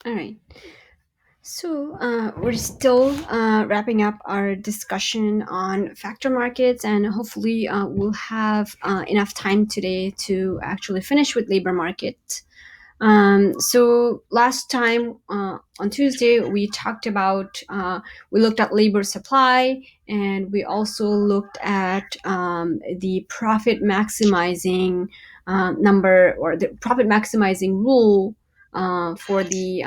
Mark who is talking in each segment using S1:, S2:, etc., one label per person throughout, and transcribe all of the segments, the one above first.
S1: All right. So we're still wrapping up our discussion on factor markets, and hopefully we'll have enough time today to actually finish with labor market. So last time on Tuesday, we talked about, we looked at labor supply, and we also looked at the profit maximizing number, or the profit maximizing rule for the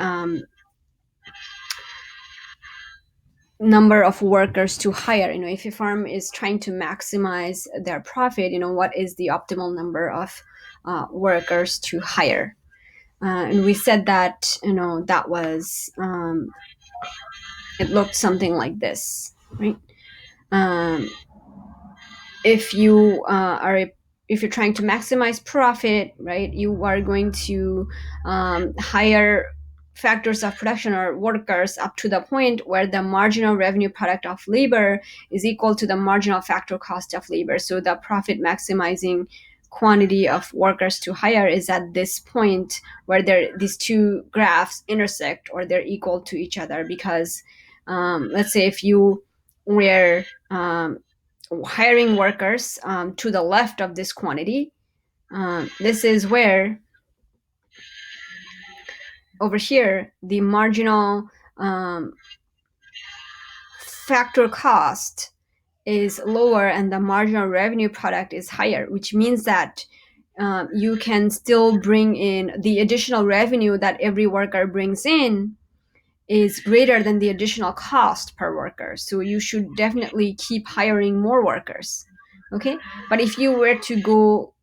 S1: number of workers to hire. If a firm is trying to maximize their profit, what is the optimal number of workers to hire? And we said that that was it looked something like this, right? um, if you if you're trying to maximize profit, right, you are going to hire factors of production or workers up to the point where the marginal revenue product of labor is equal to the marginal factor cost of labor. So the profit maximizing quantity of workers to hire is at this point where these two graphs intersect, or they're equal to each other. Because let's say if you were hiring workers to the left of this quantity, this is where over here the marginal factor cost is lower and the marginal revenue product is higher, which means that you can still bring in the additional revenue that every worker brings in is greater than the additional cost per worker. So you should definitely keep hiring more workers. Okay. But if you were to go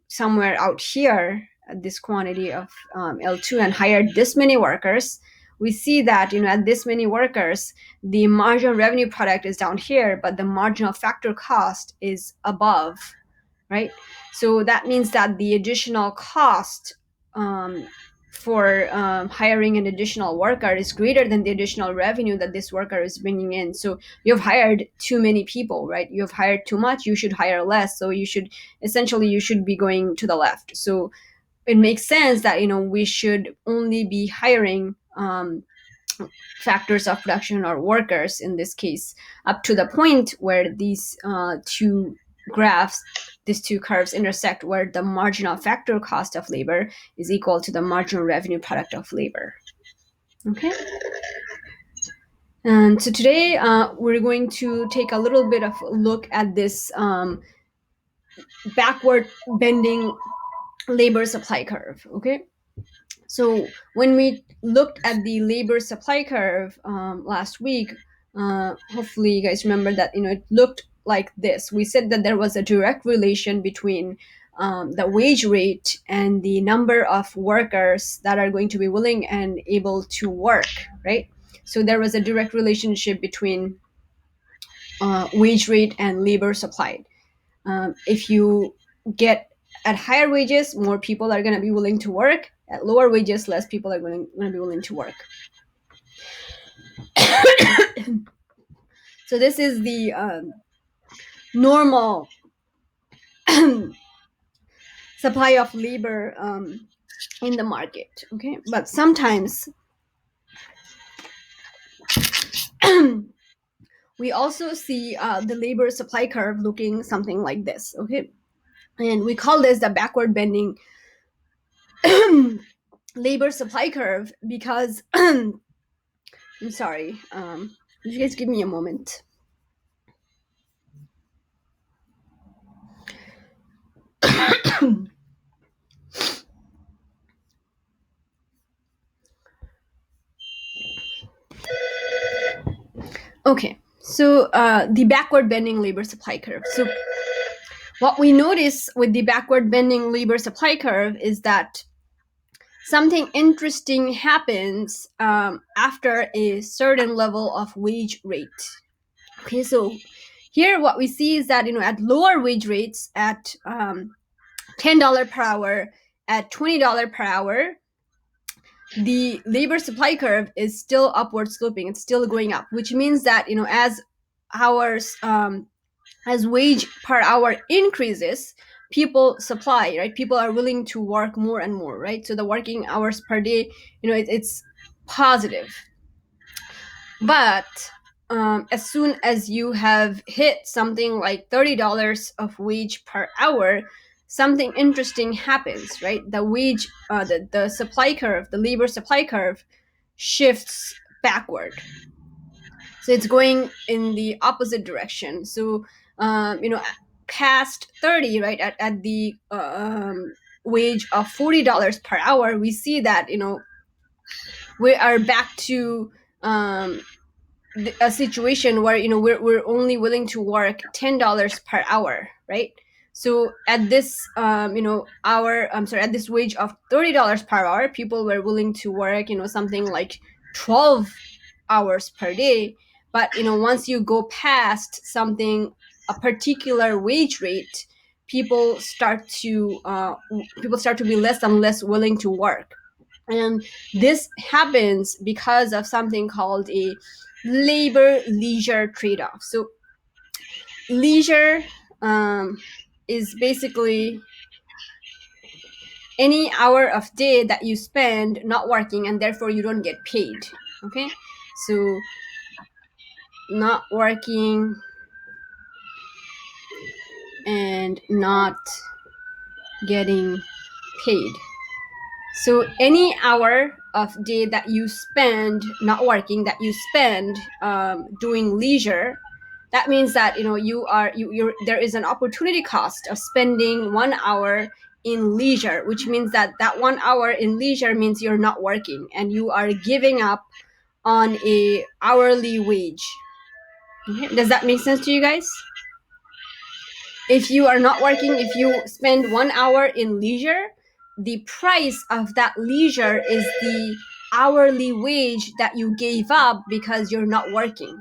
S1: somewhere out here at this quantity of L2 and hire this many workers, we see that at this many workers, the marginal revenue product is down here, but the marginal factor cost is above, right? So that means that the additional cost for hiring an additional worker is greater than the additional revenue that this worker is bringing in. So you've hired too many people, right? You've hired too much, you should hire less. So you should be going to the left. So it makes sense that we should only be hiring factors of production or workers in this case up to the point where these these two curves intersect, where the marginal factor cost of labor is equal to the marginal revenue product of labor. Okay. And so today we're going to take a little bit of a look at this backward bending labor supply curve. Okay. So when we looked at the labor supply curve last week, hopefully you guys remember that it looked like this. We said that there was a direct relation between the wage rate and the number of workers that are going to be willing and able to work, right? So there was a direct relationship between wage rate and labor supply. If you get at higher wages, more people are going to be willing to work. At lower wages, less people are going to be willing to work. So this is the normal supply of labor in the market. Okay, but sometimes we also see the labor supply curve looking something like this. Okay, and we call this the backward bending labor supply curve because I'm sorry. You guys give me a moment. Okay, so the backward bending labor supply curve. So what we notice with the backward bending labor supply curve is that something interesting happens after a certain level of wage rate. Okay, so here what we see is that at lower wage rates, at $10 per hour, at $20 per hour, the labor supply curve is still upward sloping. It's still going up, which means that as hours as wage per hour increases, people supply, right? People are willing to work more and more, right? So the working hours per day, it's positive. But as soon as you have hit something like $30 of wage per hour, something interesting happens, right? The wage, the supply curve, the labor supply curve shifts backward. So it's going in the opposite direction. So, past 30, right, at the wage of $40 per hour, we see that, we are back to a situation where we're only willing to work $10 per hour, right? So at this at this wage of $30 per hour, people were willing to work something like 12 hours per day. But once you go past something, a particular wage rate, people start to be less and less willing to work. And this happens because of something called a labor leisure trade-off. So leisure is basically any hour of day that you spend not working, and therefore you don't get paid. Okay, so not working and not getting paid. So any hour of day that you spend not working, that you spend doing leisure, that means that there is an opportunity cost of spending 1 hour in leisure, which means that 1 hour in leisure means you're not working and you are giving up on a hourly wage. Okay? Does that make sense to you guys? If you are not working, if you spend 1 hour in leisure, the price of that leisure is the hourly wage that you gave up because you're not working.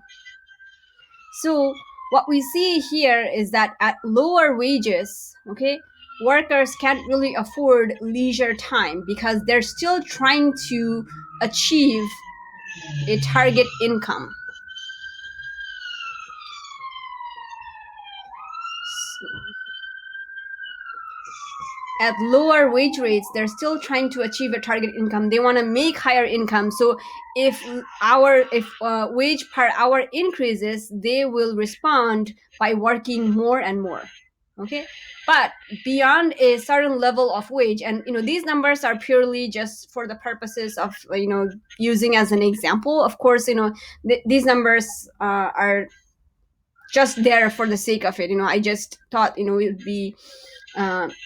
S1: So what we see here is that at lower wages, okay, workers can't really afford leisure time because they're still trying to achieve a target income. At lower wage rates, they're still trying to achieve a target income. They want to make higher income. So if wage per hour increases, they will respond by working more and more. Okay, but beyond a certain level of wage, and these numbers are purely just for the purposes of using as an example. Of course, these numbers are just there for the sake of it. I just thought it would be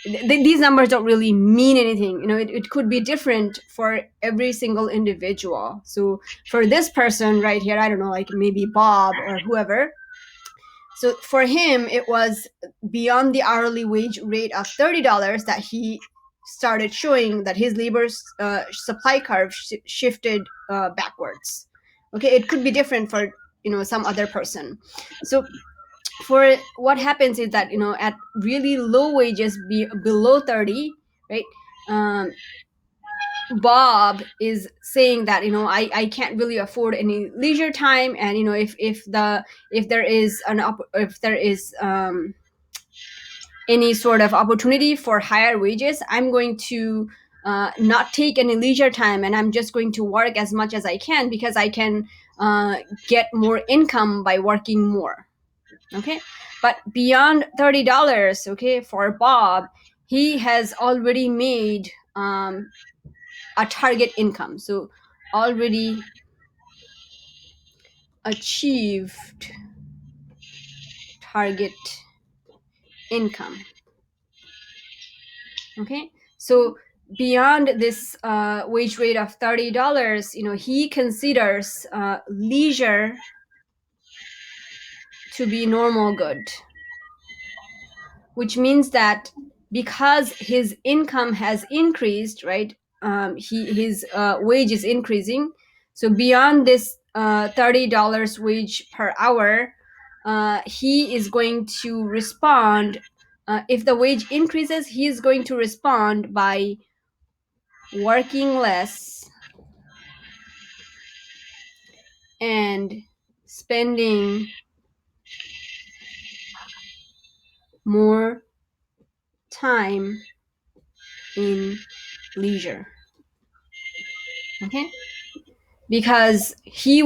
S1: these numbers don't really mean anything. It could be different for every single individual. So for this person right here, I don't know, like maybe Bob or whoever, so for him it was beyond the hourly wage rate of $30 that he started showing that his labor supply curve shifted backwards. Okay, it could be different for some other person. So for what happens is that at really low wages, below 30, right, Bob is saying that I can't really afford any leisure time, and if there is any sort of opportunity for higher wages, I'm going to not take any leisure time, and I'm just going to work as much as I can because I can get more income by working more. Okay, but beyond $30, okay, for Bob, he has already made a target income. So already achieved target income. Okay, so beyond this wage rate of $30, he considers leisure to be normal good, which means that because his income has increased, right, his wage is increasing. So beyond this $30 wage per hour, he is going to respond. If the wage increases, he is going to respond by working less and spending more time in leisure. Okay, because he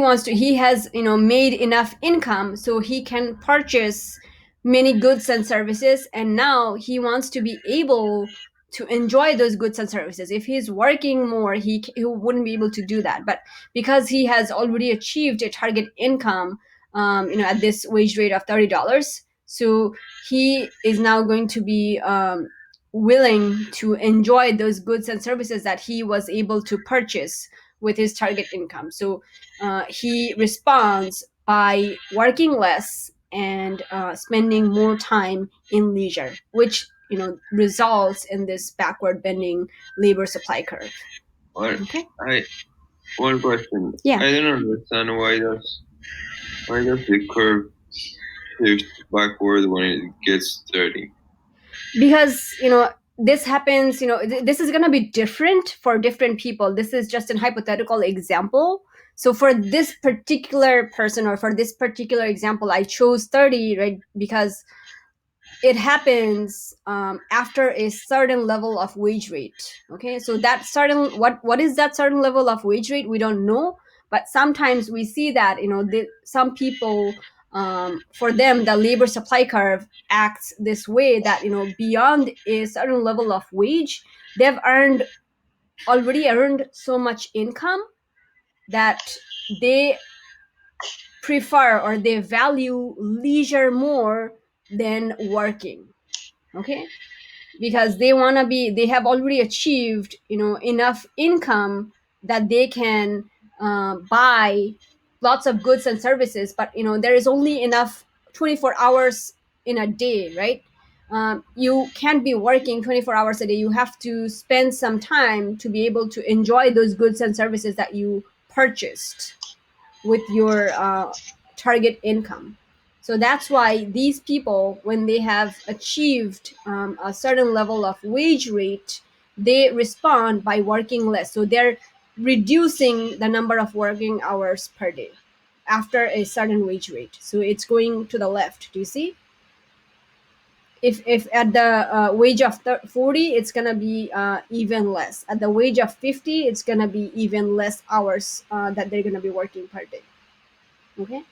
S1: has made enough income so he can purchase many goods and services, and now he wants to be able to enjoy those goods and services. If he's working more, he wouldn't be able to do that. But because he has already achieved a target income, at this wage rate of $30, so he is now going to be willing to enjoy those goods and services that he was able to purchase with his target income. So he responds by working less and spending more time in leisure, which results in this backward bending labor supply curve.
S2: Or
S1: Okay.
S2: I one question.
S1: Yeah.
S2: I don't understand why does the curve shift backward when it gets 30?
S1: Because this happens, this is going to be different for different people. This is just an hypothetical example. So for this particular person, or for this particular example, I chose 30, right? Because it happens after a certain level of wage rate. Okay, so that certain, what is that certain level of wage rate, we don't know. But sometimes we see that some people, for them the labor supply curve acts this way, that beyond a certain level of wage, they've already earned so much income that they prefer, or they value leisure more than working. Okay, because they have already achieved enough income that they can buy lots of goods and services. But there is only enough 24 hours in a day, right? You can't be working 24 hours a day. You have to spend some time to be able to enjoy those goods and services that you purchased with your target income. So that's why these people, when they have achieved a certain level of wage rate, they respond by working less. So they're reducing the number of working hours per day after a certain wage rate. So it's going to the left. Do you see? If at the wage of 40, it's gonna be even less. At the wage of 50, it's gonna be even less hours that they're gonna be working per day. Okay.